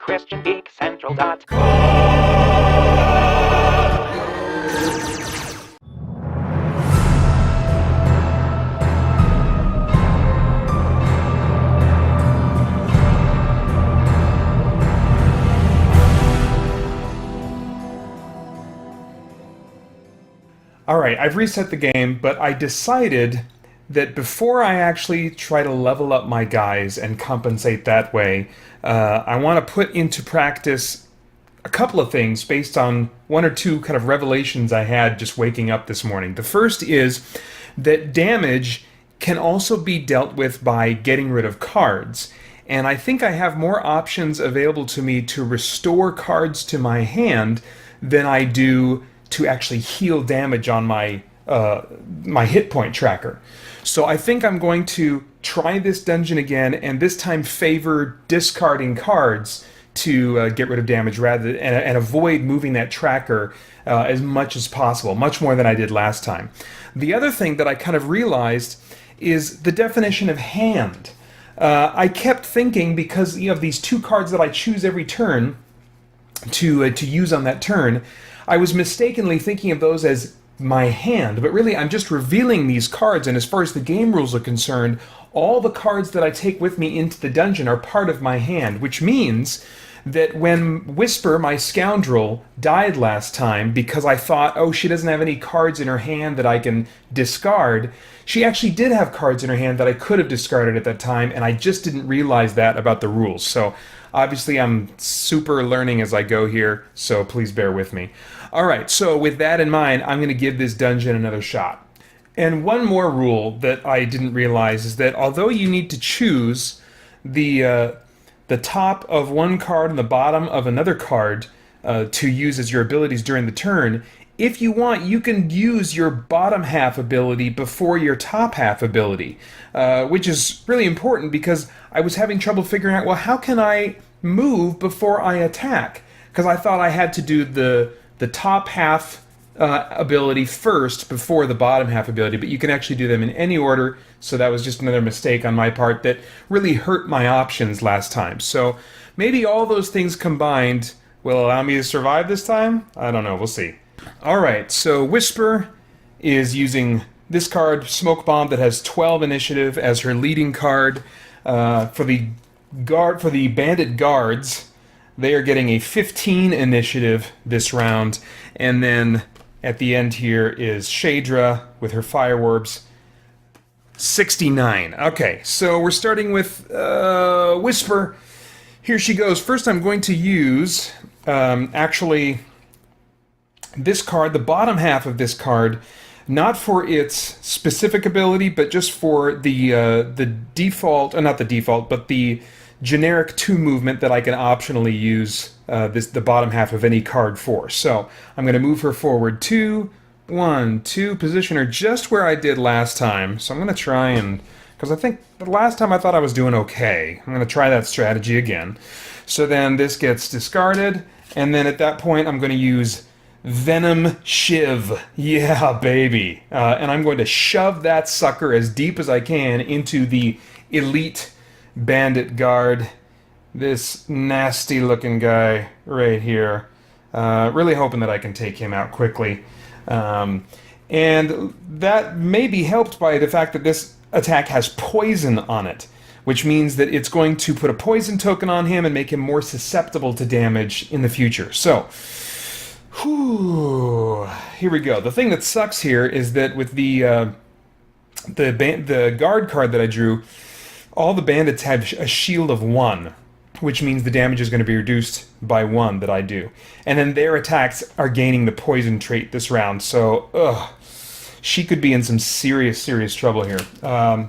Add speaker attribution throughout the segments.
Speaker 1: christiangeekcentral.com.
Speaker 2: Alright, I've reset the game, but I decided that before I actually try to level up my guys and compensate that way, I want to put into practice a couple of things based on one or two kind of revelations I had just waking up this morning. The first is that damage can also be dealt with by getting rid of cards. And I think I have more options available to me to restore cards to my hand than I do to actually heal damage on my my hit point tracker. So I think I'm going to try this dungeon again, and this time favor discarding cards to get rid of damage rather and avoid moving that tracker as much as possible, much more than I did last time. The other thing that I kind of realized is the definition of hand. I kept thinking, because you have these two cards that I choose every turn to use on that turn, I was mistakenly thinking of those as my hand, but really I'm just revealing these cards, and as far as the game rules are concerned, all the cards that I take with me into the dungeon are part of my hand, which means that when Whisper, my scoundrel, died last time because I thought, oh, she doesn't have any cards in her hand that I can discard, she actually did have cards in her hand that I could have discarded at that time, and I just didn't realize that about the rules. So obviously I'm super learning as I go here, so please bear with me. Alright, so with that in mind, I'm going to give this dungeon another shot. And one more rule that I didn't realize is that although you need to choose the top of one card and the bottom of another card to use as your abilities during the turn, if you want, you can use your bottom half ability before your top half ability, which is really important because I was having trouble figuring out, well, how can I move before I attack? Because I thought I had to do the top half ability first before the bottom half ability, but you can actually do them in any order, so that was just another mistake on my part that really hurt my options last time. So maybe all those things combined will allow me to survive this time? I don't know, we'll see. Alright, so Whisper is using this card, Smoke Bomb, that has 12 initiative as her leading card. For the bandit guards, they are getting a 15 initiative this round, and then at the end here is Shadra with her Fireworks, 69. Okay, so we're starting with Whisper. Here she goes. First I'm going to use, actually, this card, the bottom half of this card, not for its specific ability, but just for the default, not the default, but the generic 2 movement that I can optionally use the bottom half of any card for. So I'm going to move her forward 2, 1, 2, position her just where I did last time. So I'm going to try and, because I think the last time I thought I was doing okay. I'm going to try that strategy again. So then this gets discarded, and then at that point I'm going to use Venom Shiv. Yeah, baby. And I'm going to shove that sucker as deep as I can into the elite bandit guard. This nasty looking guy right here. Really hoping that I can take him out quickly. And that may be helped by the fact that this attack has poison on it, which means that it's going to put a poison token on him and make him more susceptible to damage in the future. So, whew, here we go. The thing that sucks here is that with the guard card that I drew, all the bandits have a shield of 1, which means the damage is going to be reduced by 1 that I do. And then their attacks are gaining the poison trait this round, so, she could be in some serious, serious trouble here.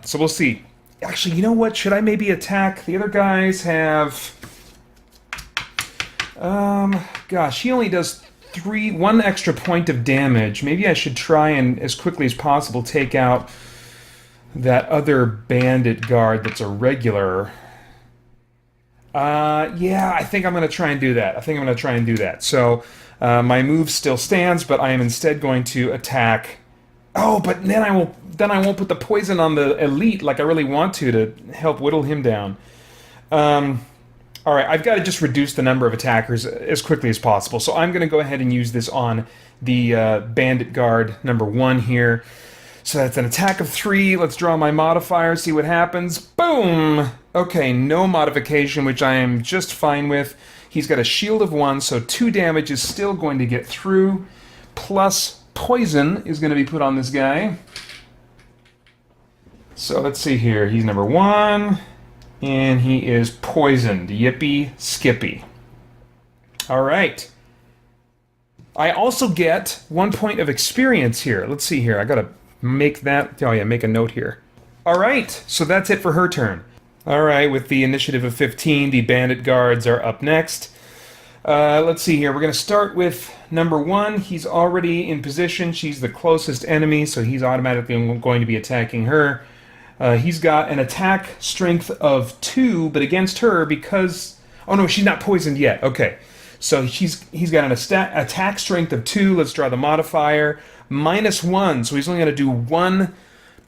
Speaker 2: So we'll see. Actually, you know what? Should I maybe attack? The other guys have... gosh, he only does 1 extra point of damage. Maybe I should try and, as quickly as possible, take out that other bandit guard that's a regular. Yeah, I think I'm going to try and do that. So, my move still stands, but I am instead going to attack... Oh, but then I won't put the poison on the elite like I really want to help whittle him down. All right, I've got to just reduce the number of attackers as quickly as possible. So I'm going to go ahead and use this on the Bandit Guard number 1 here. So that's an attack of 3. Let's draw my modifier, see what happens. Boom! Okay, no modification, which I am just fine with. He's got a shield of 1, so 2 damage is still going to get through. Plus poison is going to be put on this guy. So let's see here. He's number 1. And he is poisoned. Yippee skippy. Alright. I also get 1 point of experience here. Let's see here. I gotta make that... Oh yeah, make a note here. Alright, so that's it for her turn. Alright, with the initiative of 15, the Bandit Guards are up next. Let's see here. We're gonna start with number 1. He's already in position. She's the closest enemy, so he's automatically going to be attacking her. He's got an attack strength of 2, but against her because... Oh no, she's not poisoned yet. Okay. So he's got an attack strength of 2. Let's draw the modifier. -1, so he's only going to do 1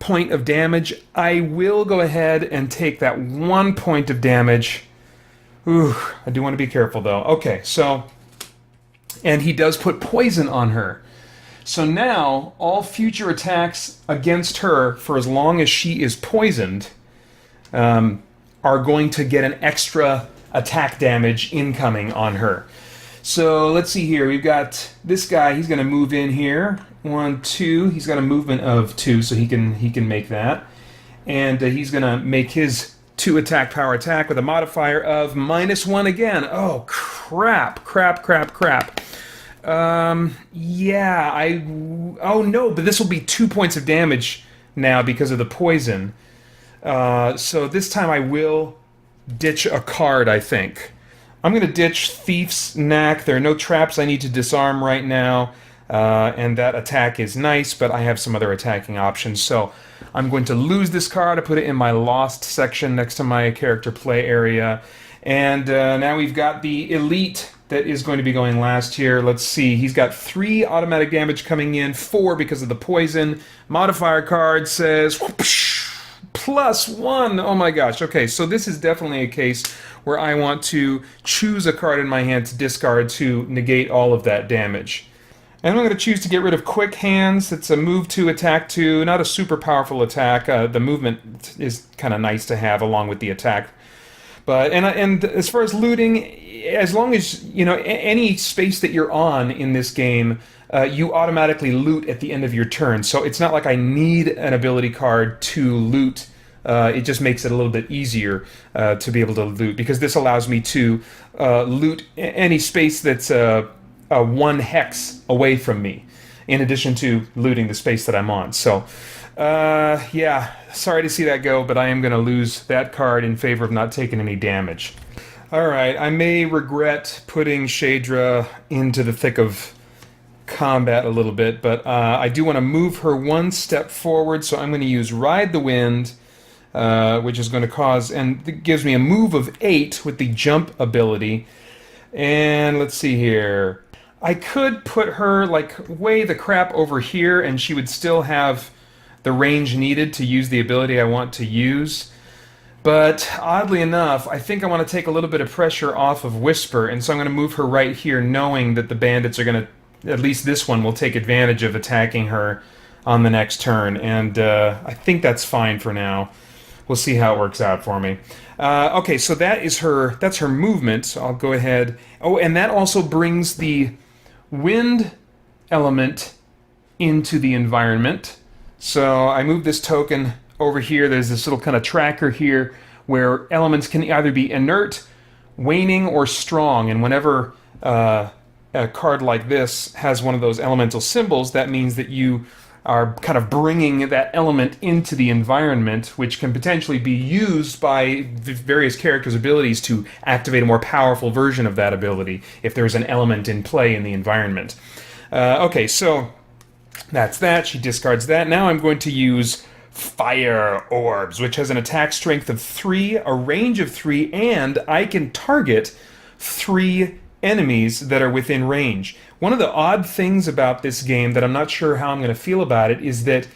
Speaker 2: point of damage. I will go ahead and take that 1 point of damage. Ooh, I do want to be careful though. Okay, so... And he does put poison on her. So now, all future attacks against her, for as long as she is poisoned, are going to get an extra attack damage incoming on her. So let's see here. We've got this guy. He's going to move in here. 1, 2. He's got a movement of 2, so he can make that. And he's going to make his 2 attack power attack with a modifier of -1 again. Oh, crap. Yeah, oh no, but this will be 2 points of damage now because of the poison. So this time I will ditch a card, I think. I'm going to ditch Thief's Knack. There are no traps I need to disarm right now. And that attack is nice, but I have some other attacking options. So I'm going to lose this card. I put it in my Lost section next to my character play area. And now we've got the Elite that is going to be going last here. Let's see. He's got 3 automatic damage coming in, 4 because of the poison. Modifier card says +1. Oh my gosh. Okay, so this is definitely a case where I want to choose a card in my hand to discard to negate all of that damage. And I'm going to choose to get rid of Quick Hands. It's a move 2, attack 2. Not a super powerful attack. The movement is kind of nice to have along with the attack. But and as far as looting, as long as, you know, any space that you're on in this game, you automatically loot at the end of your turn. So it's not like I need an ability card to loot. It just makes it a little bit easier to be able to loot, because this allows me to loot any space that's 1 hex away from me, in addition to looting the space that I'm on. So, yeah, sorry to see that go, but I am going to lose that card in favor of not taking any damage. Alright, I may regret putting Shadra into the thick of combat a little bit, but I do want to move her 1 step forward, so I'm going to use Ride the Wind, which is going to cause, and it gives me a move of 8 with the jump ability. And let's see here. I could put her, like, way the crap over here, and she would still have the range needed to use the ability I want to use. But oddly enough, I think I want to take a little bit of pressure off of Whisper, and so I'm going to move her right here, knowing that the bandits are going to, at least this one, will take advantage of attacking her on the next turn. And I think that's fine for now. We'll see how it works out for me. Okay, so that's her movement. So I'll go ahead. Oh, and that also brings the wind element into the environment. So I move this token over here. There's this little kind of tracker here where elements can either be inert, waning, or strong. And whenever a card like this has one of those elemental symbols, that means that you are kind of bringing that element into the environment, which can potentially be used by various characters' abilities to activate a more powerful version of that ability if there's an element in play in the environment. Okay, so that's that. She discards that. Now I'm going to use Fire Orbs, which has an attack strength of 3, a range of 3, and I can target 3 enemies that are within range. One of the odd things about this game that I'm not sure how I'm going to feel about it is that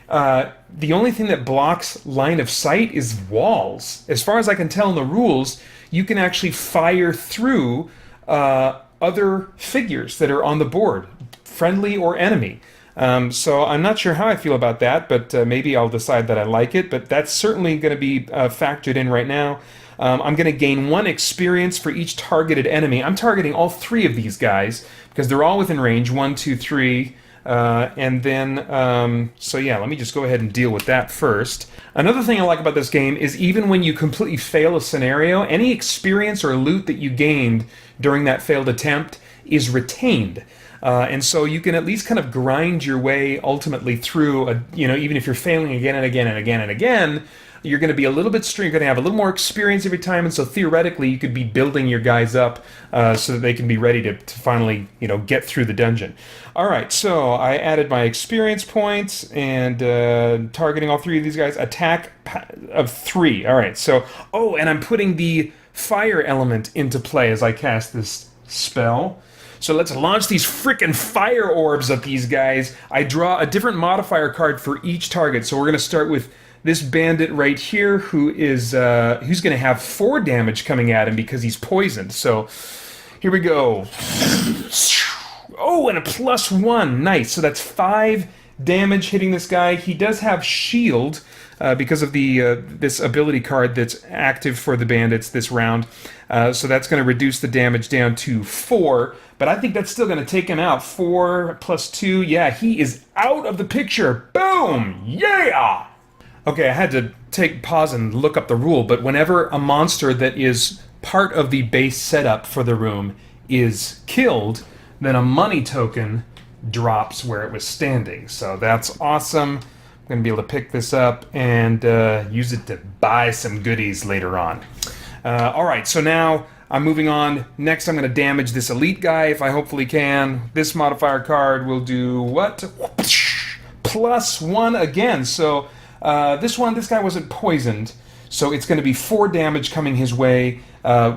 Speaker 2: the only thing that blocks line of sight is walls. As far as I can tell in the rules, you can actually fire through other figures that are on the board, friendly or enemy. So I'm not sure how I feel about that, but maybe I'll decide that I like it. But that's certainly going to be factored in right now. I'm going to gain 1 experience for each targeted enemy. I'm targeting all 3 of these guys because they're all within range. 1, 2, 3. And then, so yeah, let me just go ahead and deal with that first. Another thing I like about this game is even when you completely fail a scenario, any experience or loot that you gained during that failed attempt is retained. And so you can at least kind of grind your way ultimately through, even if you're failing again and again and again and again, you're going to be a little bit you're going to have a little more experience every time, and so theoretically you could be building your guys up so that they can be ready to finally get through the dungeon. All right, so I added my experience points and targeting all 3 of these guys. Attack of 3. All right, so and I'm putting the fire element into play as I cast this spell. So let's launch these frickin' fire orbs at these guys. I draw a different modifier card for each target. So we're going to start with this bandit right here, who's going to have 4 damage coming at him because he's poisoned. So here we go. Oh, and a +1. Nice. So that's 5 damage hitting this guy. He does have shield because of this ability card that's active for the bandits this round. So that's going to reduce the damage down to 4. But I think that's still going to take him out. 4 + 2. Yeah, he is out of the picture. Boom! Yeah! Okay, I had to pause and look up the rule, but whenever a monster that is part of the base setup for the room is killed, then a money token drops where it was standing. So that's awesome. I'm going to be able to pick this up and use it to buy some goodies later on. Alright, so now I'm moving on. Next I'm going to damage this elite guy if I hopefully can. This modifier card will do what? +1 again. So this guy wasn't poisoned, so it's going to be 4 damage coming his way,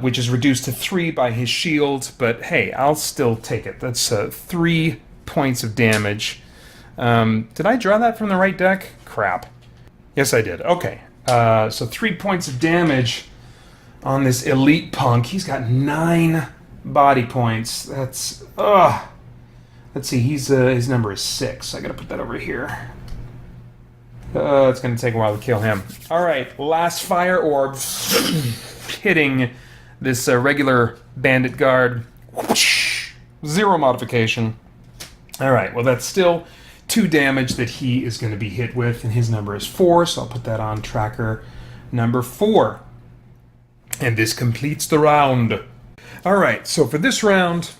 Speaker 2: which is reduced to 3 by his shield, but hey, I'll still take it. That's 3 points of damage. Did I draw that from the right deck? Crap. Yes, I did. Okay, so 3 points of damage on this elite punk. He's got 9 body points. That's, let's see, his number is 6. I gotta put that over here. It's going to take a while to kill him. Alright, last fire orb hitting this regular bandit guard. 0 modification. Alright, well that's still 2 damage that he is going to be hit with, and his number is 4, so I'll put that on tracker number 4. And this completes the round. Alright, so for this round,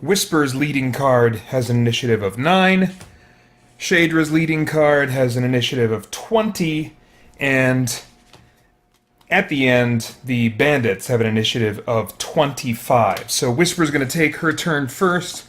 Speaker 2: Whisper's leading card has an initiative of 9. Shadra's leading card has an initiative of 20, and at the end, the bandits have an initiative of 25. So Whisper's going to take her turn first.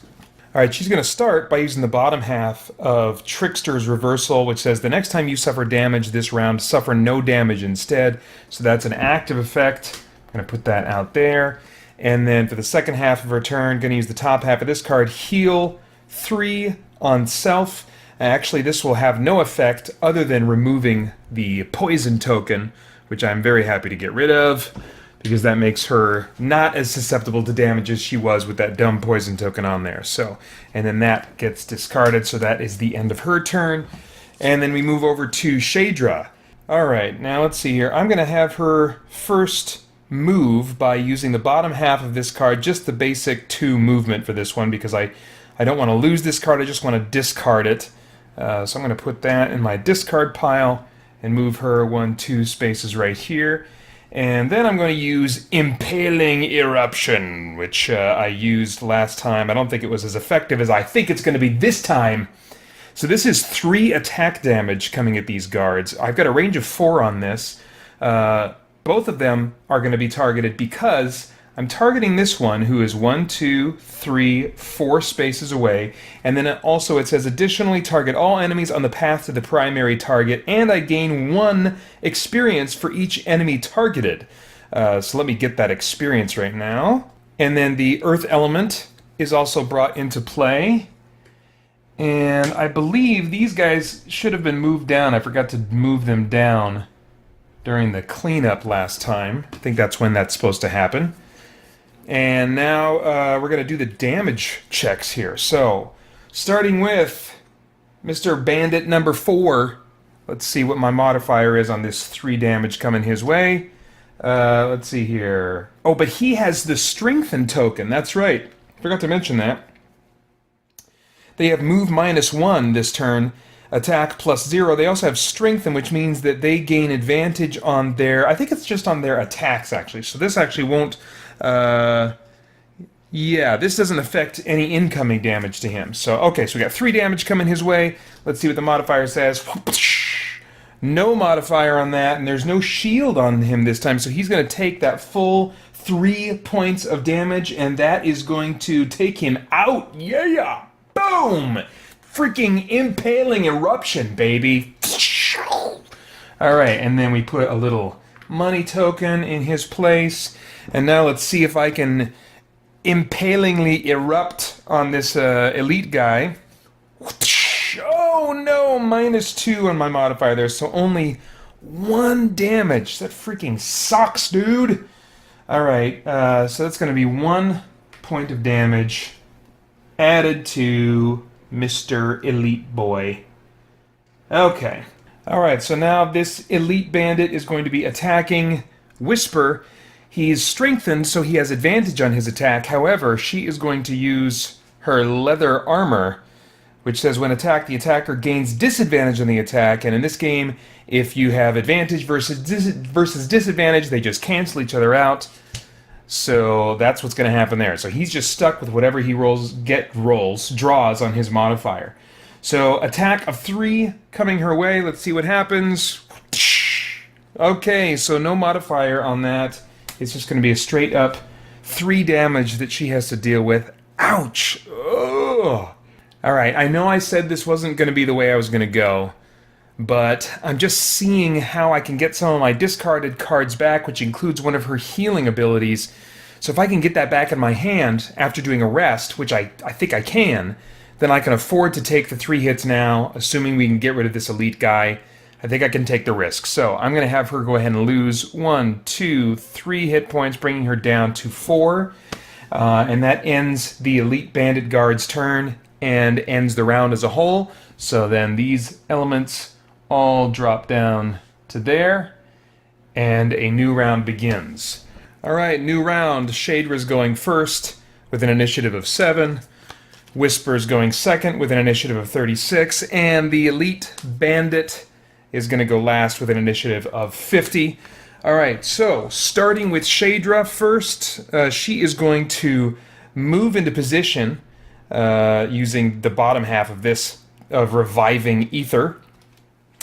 Speaker 2: Alright, she's going to start by using the bottom half of Trickster's Reversal, which says the next time you suffer damage this round, suffer no damage instead. So that's an active effect. I'm going to put that out there. And then for the second half of her turn, going to use the top half of this card, Heal 3 on self. Actually, this will have no effect other than removing the poison token, which I'm very happy to get rid of, because that makes her not as susceptible to damage as she was with that dumb poison token on there. So, and then that gets discarded, so that is the end of her turn. And then we move over to Shadra. Alright, now let's see here. I'm going to have her first move by using the bottom half of this card, just the basic 2 movement for this one, because I don't want to lose this card, I just want to discard it. So I'm going to put that in my discard pile and move her 1, 2 spaces right here. And then I'm going to use Impaling Eruption, which I used last time. I don't think it was as effective as I think it's going to be this time. So this is 3 attack damage coming at these guards. I've got a range of 4 on this. Both of them are going to be targeted because I'm targeting this one, who is 1, 2, 3, 4 spaces away, and then also it says additionally target all enemies on the path to the primary target, and I gain 1 experience for each enemy targeted. So let me get that experience right now. And then the earth element is also brought into play, and I believe these guys should have been moved down. I forgot to move them down. during the cleanup last time. I think that's when that's supposed to happen. And now we're going to do the damage checks here. So, starting with Mr. Bandit number 4. Let's see what my modifier is on this 3 damage coming his way. Let's see here. Oh, but he has the Strengthen token. That's right. Forgot to mention that. They have move -1 this turn, attack +0. They also have Strengthen, which means that they gain advantage on their... I think it's just on their attacks, actually. So this actually won't... yeah, this doesn't affect any incoming damage to him. So, okay, so we got 3 damage coming his way. Let's see what the modifier says. No modifier on that, and there's no shield on him this time, so he's going to take that full 3 points of damage, and that is going to take him out. Yeah! Boom! Freaking impaling eruption, baby. Alright, and then we put a little money token in his place, and now let's see if I can impalingly erupt on this elite guy. Oh no, -2 on my modifier there, so only 1 damage. That freaking sucks, dude. Alright, so that's going to be 1 point of damage added to Mr. Elite Boy. Okay. Alright, so now this Elite Bandit is going to be attacking Whisper. He's strengthened, so he has advantage on his attack. However, she is going to use her leather armor, which says when attacked, the attacker gains disadvantage on the attack, and in this game, if you have advantage versus disadvantage, they just cancel each other out. So that's what's going to happen there. So he's just stuck with whatever he draws on his modifier. So attack of 3 coming her way. Let's see what happens. Okay, so no modifier on that. It's just going to be a straight up 3 damage that she has to deal with. Ouch! Ugh. Alright, I know I said this wasn't going to be the way I was going to go, but I'm just seeing how I can get some of my discarded cards back, which includes one of her healing abilities. So if I can get that back in my hand after doing a rest, which I think I can, then I can afford to take the 3 hits now, assuming we can get rid of this elite guy. I think I can take the risk. So I'm going to have her go ahead and lose 1, 2, 3 hit points, bringing her down to 4. And that ends the Elite Bandit Guard's turn and ends the round as a whole. So then these elements all drop down to there, and a new round begins. Alright, new round. Shadra's going first with an initiative of 7. Whisper's going second with an initiative of 36. And the Elite Bandit is going to go last with an initiative of 50. Alright, so starting with Shadra first, she is going to move into position using the bottom half of this, of Reviving Ether.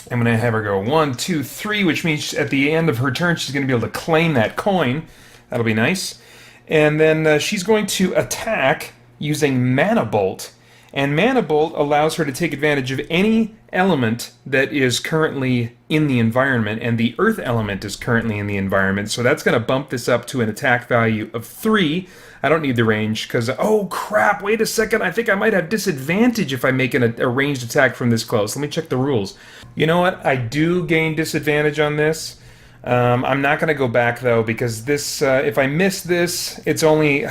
Speaker 2: I'm going to have her go 1, 2, 3, which means at the end of her turn she's going to be able to claim that coin. That'll be nice. And then she's going to attack using Mana Bolt. And Mana Bolt allows her to take advantage of any element that is currently in the environment, and the Earth element is currently in the environment, so that's going to bump this up to an attack value of 3. I don't need the range, because, oh crap, wait a second, I think I might have disadvantage if I make a ranged attack from this close. Let me check the rules. You know what, I do gain disadvantage on this. I'm not going to go back, though, because this, if I miss this, it's only...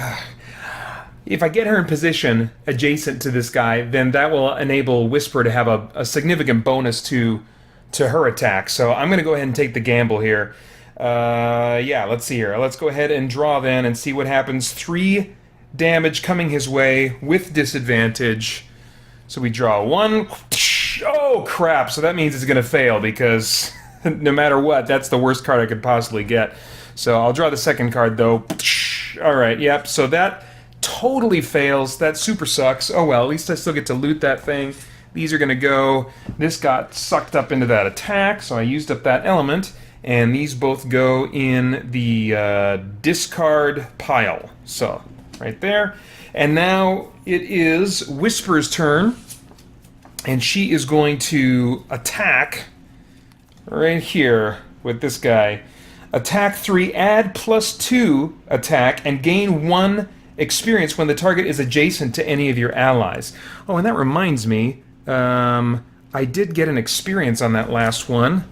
Speaker 2: if I get her in position adjacent to this guy, then that will enable Whisper to have a significant bonus to her attack. So I'm going to go ahead and take the gamble here. Yeah, let's see here. Let's go ahead and draw then and see what happens. 3 damage coming his way with disadvantage. So we draw 1. Oh, crap. So that means it's going to fail because no matter what, that's the worst card I could possibly get. So I'll draw the second card, though. All right, yep. So that totally fails. That super sucks. Oh well, at least I still get to loot that thing. These are going to go... This got sucked up into that attack, so I used up that element. And these both go in the discard pile. So, right there. And now it is Whisper's turn. And she is going to attack right here with this guy. Attack 3, add +2 attack, and gain 1 experience when the target is adjacent to any of your allies. Oh, and that reminds me, I did get an experience on that last one.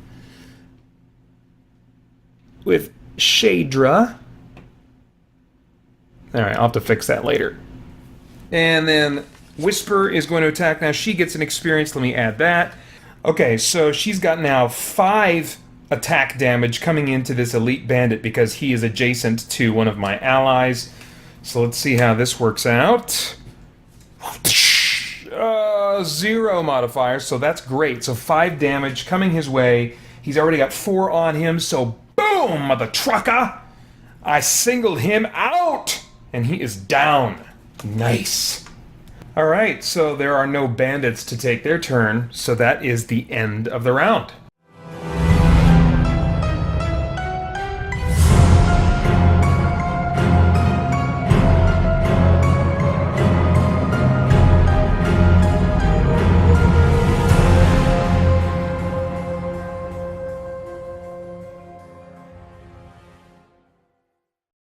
Speaker 2: with Shadra. Alright, I'll have to fix that later. And then Whisper is going to attack. Now she gets an experience. Let me add that. Okay, so she's got now 5 attack damage coming into this elite bandit because he is adjacent to one of my allies. So let's see how this works out. 0 modifier, so that's great. So 5 damage coming his way. He's already got 4 on him, so boom, mother trucker! I singled him out! And he is down. Nice. Alright, so there are no bandits to take their turn, so that is the end of the round.